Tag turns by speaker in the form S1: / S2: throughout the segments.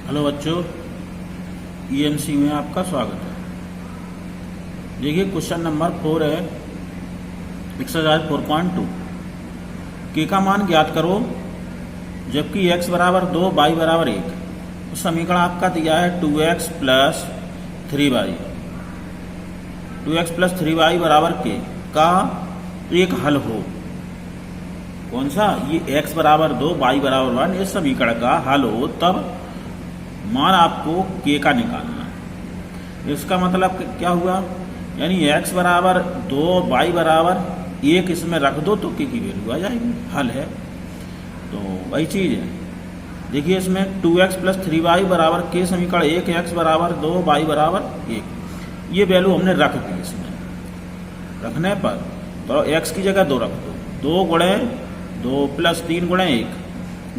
S1: Hello बच्चों, EMC में आपका स्वागत है। देखिए क्वेश्चन नंबर 4 है एक्सरसाइज 4.2। के का मान ज्ञात करो जबकि x बराबर 2 y बराबर 1। तो समीकरण आपका दिया है 2x plus 3y। 2x plus 3y बराबर के का एक हल हो। कौन सा? ये x बराबर 2 y बराबर 1 इस समीकरण का हल हो तब मान आपको k का निकालना है। इसका मतलब क्या हुआ? यानी x बराबर 2 y बराबर 1 इसमें रख दो तो k की वैल्यू आ जाएगी। हल है तो वही चीज है। देखिए इसमें 2x प्लस 3y बराबर k समीकरण 1 x बराबर 2 y बराबर 1 ये वैल्यू हमने रख दी। इसमें रखने पर तो x की जगह 2 रख दो। 2 गुणे 2 प्लस 3 गुणे 1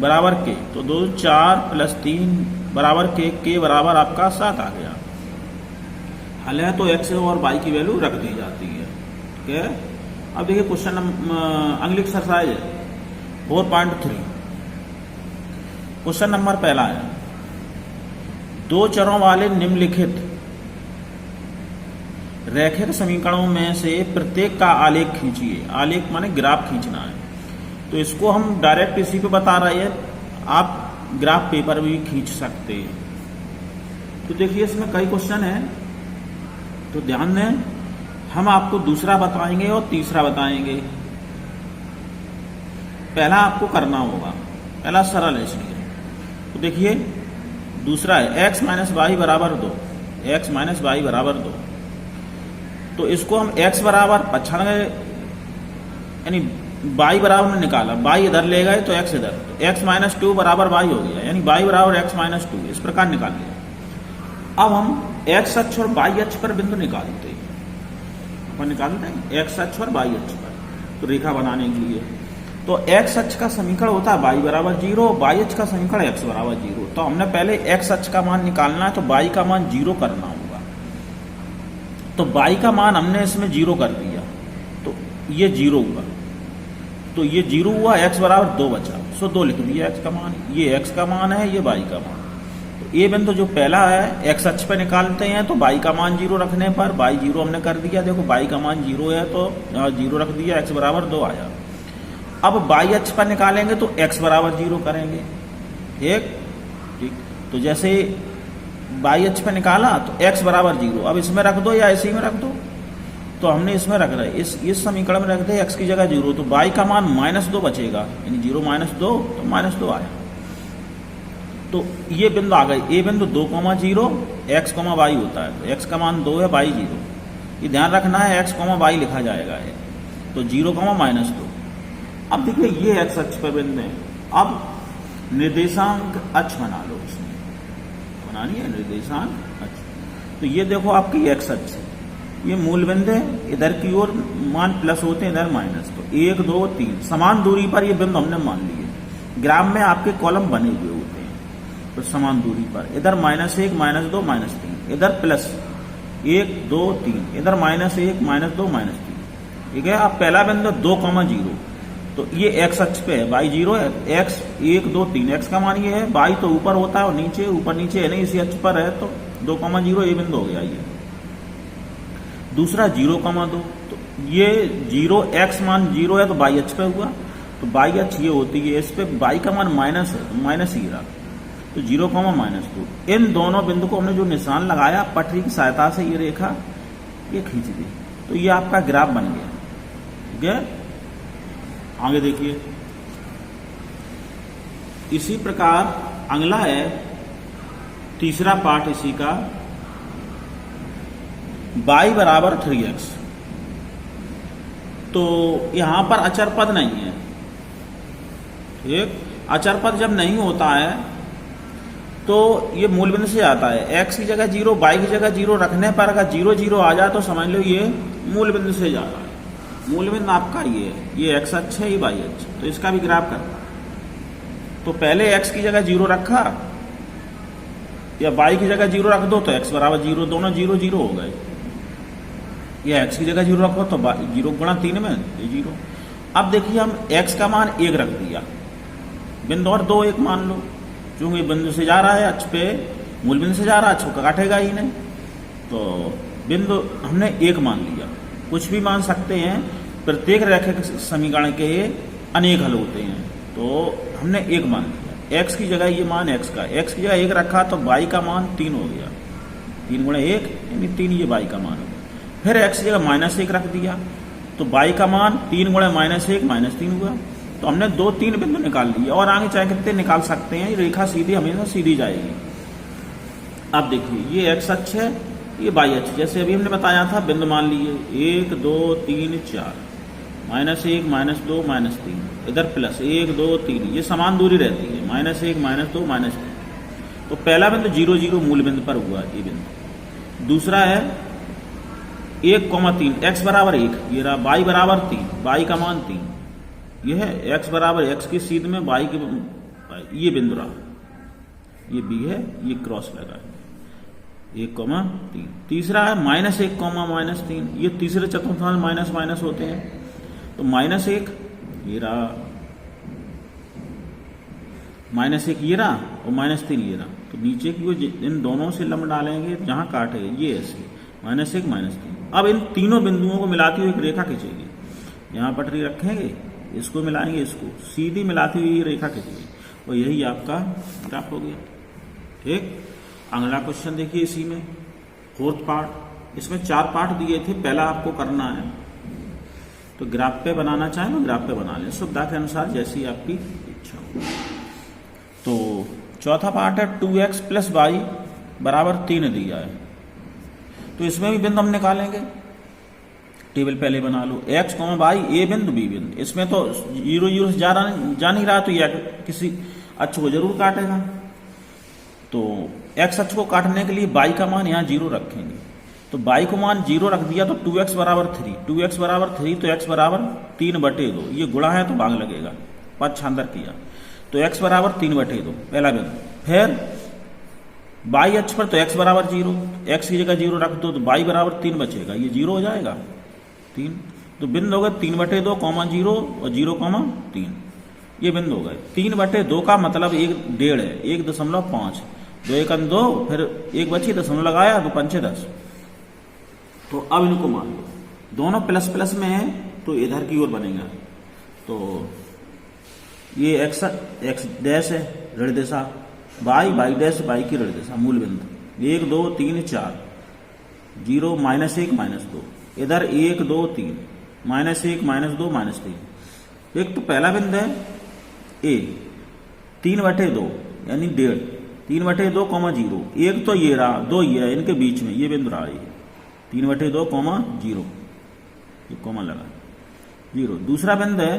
S1: बराबर k, तो 2 4 प्लस 3 बराबर के बराबर आपका 7 आ गया। हल है तो x और y की वैल्यू रख दी जाती है। ठीक है। अब देखिए क्वेश्चन अगली एक्सरसाइज है 4.3। क्वेश्चन नंबर पहला है, दो चरों वाले निम्नलिखित रैखिक समीकरणों में से प्रत्येक का आलेख खींचिए। आलेख माने ग्राफ खींचना है। तो इसको हम डायरेक्ट इसी पे बता रहे हैं, आप ग्राफ पेपर भी खींच सकते हैं। तो देखिए इसमें कई क्वेश्चन हैं तो ध्यान दें। हम आपको दूसरा बताएंगे और तीसरा बताएंगे। पहला आपको करना होगा, पहला सरल है इसलिए। तो देखिए दूसरा है x माइनस वाई बराबर 2। x माइनस वाई बराबर 2, तो इसको हम x बराबर 95 यानी y बराबर में निकाला, y इधर ले गए तो x इधर, तो x माइनस 2 बराबर y हो गया, यानी y बराबर x माइनस 2 इस प्रकार निकाल लिया। अब हम x अक्ष और y अक्ष पर बिंदु निकालते हैं। अपन निकालते हैं x अक्ष और y अक्ष पर, तो रेखा बनाने के लिए तो x अक्ष का समीकरण होता है y बराबर 0, y अक्ष का समीकरण x बराबर 0। तो हमने पहले x अक्ष का मान निकालना है तो y का मान 0 करना होगा। तो y का मान हमने इसमें 0 कर दिया तो ये 0 हुआ, तो ये 0 हुआ, x बराबर 2 बचा, सो 2 लिख दिया x का मान। ये x का मान है, ये y का मान। तो ये बिंदु जो पहला है x अक्ष पे निकालते हैं तो y का मान 0 रखने पर y 0 हमने कर दिया। देखो y का मान 0 है तो यहाँ 0 रख दिया, x बराबर 2 आया। अब y अक्ष पर निकालेंगे तो x बराबर 0 करेंगे। ठीक, तो जैसे y अक्ष पर निकाला तो x बराबर 0, अब इसमें रख दो या इसी में रख दो। तो हमने इसमें रख रहे, इस समीकरण में रख दे x की जगह 0, तो y का मान -2 बचेगा, यानी 0 - 2 तो -2 आया। तो ये बिंदु आ गए, ये बिंदु 2, 0 x, y होता है। तो x का मान 2 है, y 0। ये ध्यान रखना है x, y लिखा जाएगा है। तो 0, -2। अब देखिए ये x अक्ष पर बिंदु है। अब निर्देशांक अक्ष बना लो, इसमें बनानी है निर्देशांक अक्ष। तो ये देखो आपकी x अक्ष है, ये मूल बिंदु है, इधर की ओर मान प्लस होते हैं, इधर माइनस। तो 1 2 3 समान दूरी पर ये बिंदु हमने मान लिए। ग्राफ में आपके कॉलम बने हुए होते हैं, तो समान दूरी पर इधर -1 -2 -3, इधर प्लस 1 2 3, इधर -1 -2 -3। ठीक है। अब पहला बिंदु 2, 0, तो ये x अक्ष पे है, y 0 है, x 1 2 3 x का मान ये है, y तो ऊपर होता है और नीचे ऊपर नीचे है नहीं, इसी अक्ष पर है तो 2, 0 ये बिंदु हो गया। ये दूसरा 0, 2, तो ये 0 x मान 0 है तो y अक्ष पे हुआ, तो y अक्ष ये होती है, इस पे y का मान माइनस है तो माइनस ही रहा। तो 0, -2 इन दोनों बिंदु को हमने जो निशान लगाया पटरी की सहायता से ये रेखा ये खींच दी, तो ये आपका ग्राफ बन गया। ठीक है। आगे देखिए इसी प्रकार अगला है तीसरा पार्ट इसी का, y बराबर 3x। तो यहां पर अचर पद नहीं है। ठीक, अचर पद जब नहीं होता है तो ये मूल बिंदु से आता है। x की जगह 0, y की जगह 0 रखने पर अगर 0 0 आ जाए तो समझ लो ये मूल बिंदु से जा रहा है। मूल बिंदु आपका ये x अक्ष है, ये y अक्ष, तो इसका भी ग्राफ करना। तो पहले x की जगह 0 रखा या y की जगह 0 रख दो तो x बराबर 0, दोनों 0 0 हो गए। या x की जगह 0 रखो तो 0 गुणा 3 में 0। अब देखिए हम x का मान 1 रख दिया, बिंदु और 2 1 मान लो, चूंकि बिंदु से जा रहा है अक्ष पे, मूल बिंदु से जा रहा है, अक्ष को काटेगा ही नहीं। तो बिंदु हमने एक मान लिया, कुछ भी मान सकते हैं, प्रत्येक रैखिक समीकरण के अनेक हल होते हैं, तो हमने एक मान लिया। एक्स की जगह ये मान एक्स का, एक्स की जगह एक रखा तो वाई का मान 3 हो गया, 3 गुणे 1 यानी 3, ये वाई का मान हो गया। फिर एक्स की जगह -1 रख दिया तो वाई का मान 3 गुणे -1 -3 हुआ। तो हमने 2-3 बिंदु निकाल लिए, और आगे चाहे कितने निकाल सकते हैं, ये रेखा सीधी हमेशा सीधी जाएगी। अब देखिए ये एक्स अक्ष है, ये वाई अक्ष, जैसे अभी हमने बताया था बिंदु मान लिए 1 2 3 4, -1 -2 -3, इधर +1 2 3, ये समान दूरी रहती है, -1 -2 -3। तो पहला बिंदु 0 0 मूल बिंदु पर हुआ ये बिंदु। दूसरा है 1,3, x बराबर 1, ये रहा, y बराबर 3, y का मान 3, ये है x बराबर x की सीध में y की, ये बिंदु रहा, ये b है, ये क्रॉस लगा है 1,3। तीसरा है -1, -3, ये तीसरे चतुर्थांश माइनस माइनस होते हैं, तो -1 ये रहा, -1 ये रहा और -3 ये रहा। तो नीचे की ओर इन दोनों से लंब डालेंगे, जहां काटेगा ये ऐसे -1 -3। अब इन तीनों बिंदुओं को मिलाती हुई एक रेखा खींचेगी, यहाँ पटरी रखेंगे, इसको मिलाएंगे, इसको सीधी मिलाती हुई रेखा खींचेगी, और यही आपका ग्राफ हो गया। ठीक, अगला क्वेश्चन देखिए इसी में, 4th पार्ट। इसमें 4 पार्ट दिए थे, पहला आपको करना है, तो ग्राफ पे बनाना चाहें तो ग्राफ पे बना लें, सुविधा के अनुसार जैसी आपकी इच्छा हो। तो चौथा पार्ट है 2x + y बराबर 3 दिया है, तो इसमें भी बिंदु हम निकालेंगे, टेबल पहले बना लो, x, y, ए बिंदु बी बिंदु। इसमें तो 0 0 से जा नहीं रहा, तो यह किसी अक्ष को जरूर काटेगा। तो x अक्ष को काटने के लिए y का मान यहाँ 0 रखेंगे, तो y को मान 0 रख दिया तो 2x बराबर 3, 2x बराबर 3, तो x बराबर 3/2, ये गुणा है तो भाग लगेगा, पद छांदर किया, तो x बराबर 3/2 पहला बिंदु। फिर y अक्ष पर तो x बराबर 0, x की जगह 0 रख दो तो y बराबर 3 बचेगा, ये 0 हो जाएगा 3, तो बिंदु हो गए 3/2, 0 और 0,3, ये बिंदु हो गए। 3/2 का मतलब 1.5 है, 1.5, 2 1 2, फिर 1 बची, दशमलव लगाया तो 5 10। तो अब इनको मान लो, दोनों प्लस प्लस में है तो इधर की ओर बनेगा, तो ये x डैश है ऋण दिशा, y डैश y की ऋण दिशा, मूल बिंदु 1 2 3 4, 0 -1 -2, इधर 1 2 3, -1 -2 -3। एक तो पहला बिंदु है a 3/2 यानी 1.5, 3/2, 0, एक तो ये रहा, 2 ये है, इनके बीच में ये बिंदु रहा, ये 3/2, 0, ये कॉमा लगा 0। दूसरा बिंदु है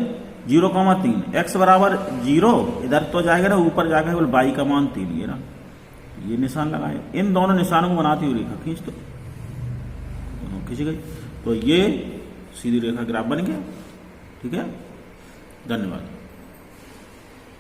S1: 0,3, x बराबर 0, इधर तो जाएगा ना, ऊपर जाकर बोल y का मान 3, ये ना, ये निशान लगाए, इन दोनों निशानों को बनाती हुई रेखा खींच दो, दोनों खींच गई, तो ये सीधी रेखा ग्राफ बन गया। ठीक है, धन्यवाद।